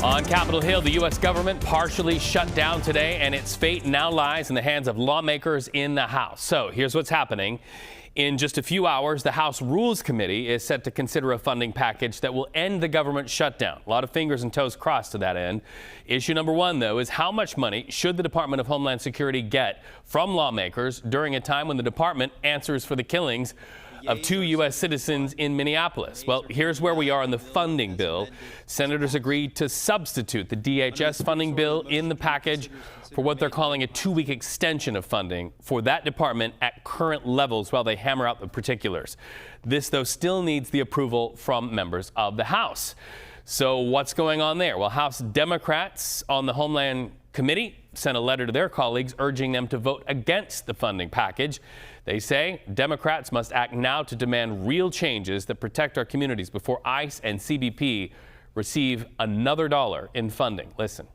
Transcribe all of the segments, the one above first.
On Capitol Hill, the U.S. government partially shut down today, and its fate now lies in the hands of lawmakers in the House. So here's what's happening. In just a few hours, the House Rules Committee is set to consider a funding package that will end the government shutdown. A lot of fingers and toes crossed to that end. Issue number one, though, is how much money should the Department of Homeland Security get from lawmakers during a time when the department answers for the killings of 2 U.S. citizens in Minneapolis. Well, here's where we are on the funding bill. Senators agreed to substitute the DHS funding bill in the package for what they're calling a 2-week extension of funding for that department at current levels while they hammer out the particulars. This, though, still needs the approval from members of the House. So what's going on there? Well, House Democrats on the Homeland Committee sent a letter to their colleagues urging them to vote against the funding package. They say Democrats must act now to demand real changes that protect our communities before ICE and CBP receive another dollar in funding. Listen.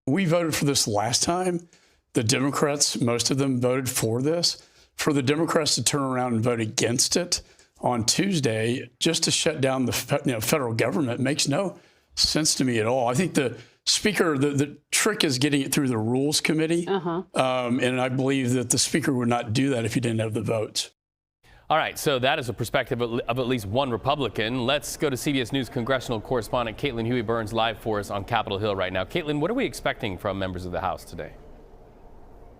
We voted for this last time. The Democrats, most of them voted for this. For the Democrats to turn around and vote against it on Tuesday just to shut down the federal government makes no sense to me at all. I think the Speaker, the trick is getting it through the Rules Committee, and I believe that the Speaker would not do that if he didn't have the votes. All right, so that is a perspective of at least one Republican. Let's go to CBS News congressional correspondent Caitlin Huey-Burns live for us on Capitol Hill right now. Caitlin, what are we expecting from members of the House today?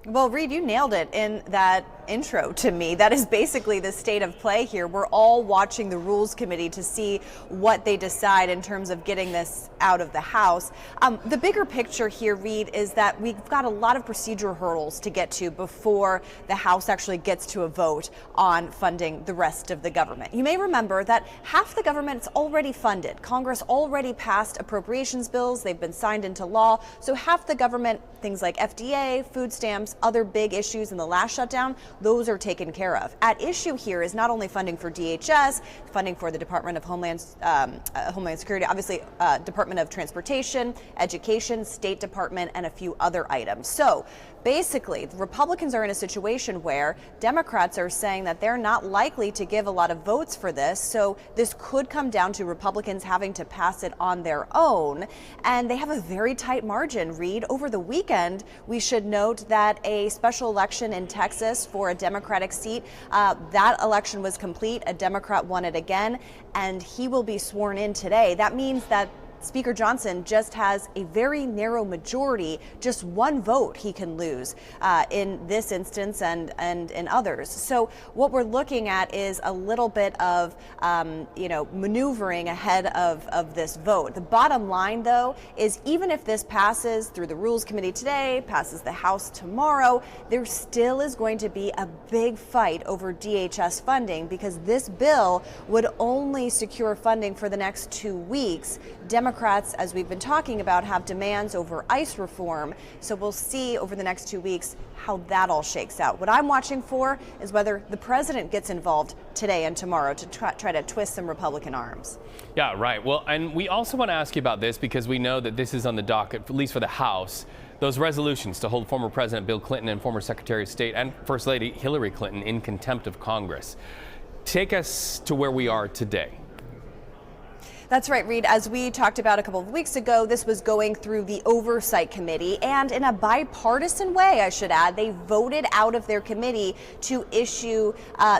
Well, Reed, you nailed it in that intro to me. That is basically the state of play here. We're all watching the Rules Committee to see what they decide in terms of getting this out of the House. The bigger picture here, Reed, is that we've got a lot of procedural hurdles to get to before the House actually gets to a vote on funding the rest of the government. You may remember that half the government's already funded. Congress already passed appropriations bills. They've been signed into law. So half the government, things like FDA, food stamps, other big issues in the last shutdown, those are taken care of. At issue here is not only funding for DHS, funding for the Department of Homeland Security, obviously Department of Transportation, Education, State Department, and a few other items. So basically, Republicans are in a situation where Democrats are saying that they're not likely to give a lot of votes for this. So this could come down to Republicans having to pass it on their own. And they have a very tight margin, Reed. Over the weekend, we should note that a special election in Texas for a Democratic seat, that election was complete. A Democrat won it again, and he will be sworn in today. That means that Speaker Johnson just has a very narrow majority, just one vote he can lose in this instance and in others. So what we're looking at is a little bit of, maneuvering ahead of this vote. The bottom line, though, is even if this passes through the Rules Committee today, passes the House tomorrow, there still is going to be a big fight over DHS funding because this bill would only secure funding for the next 2 weeks. Democrats, as we've been talking about, have demands over ICE reform. So we'll see over the next 2 weeks how that all shakes out. What I'm watching for is whether the president gets involved today and tomorrow to try to twist some Republican arms. Yeah, right. Well, and we also want to ask you about this because we know that this is on the docket, at least for the House. Those resolutions to hold former President Bill Clinton and former Secretary of State and First Lady Hillary Clinton in contempt of Congress. Take us to where we are today. That's right, Reed. As we talked about a couple of weeks ago, this was going through the Oversight Committee, and in a bipartisan way, I should add, they voted out of their committee to issue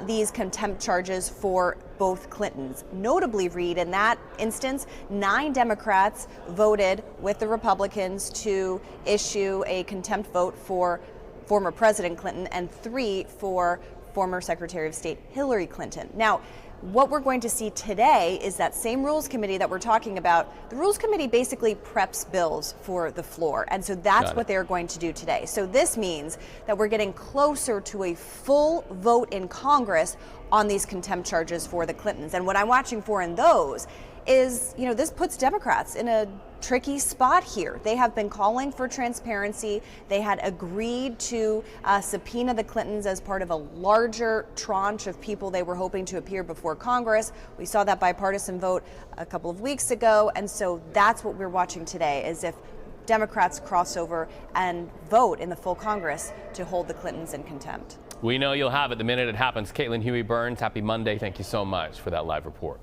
these contempt charges for both Clintons. Notably, Reed, in that instance, 9 Democrats voted with the Republicans to issue a contempt vote for former President Clinton and 3 for former Secretary of State Hillary Clinton. Now, what we're going to see today is that same Rules Committee that we're talking about. The Rules Committee basically preps bills for the floor, and so that's what they're going to do today. So this means that we're getting closer to a full vote in Congress on these contempt charges for the Clintons. And what I'm watching for in those is, this puts Democrats in a tricky spot here. They have been calling for transparency. They had agreed to subpoena the Clintons as part of a larger tranche of people they were hoping to appear before Congress. We saw that bipartisan vote a couple of weeks ago, and so that's what we're watching today, is if Democrats cross over and vote in the full Congress to hold the Clintons in contempt. We know you'll have it the minute it happens. Caitlin Huey-Burns, happy Monday. Thank you so much for that live report.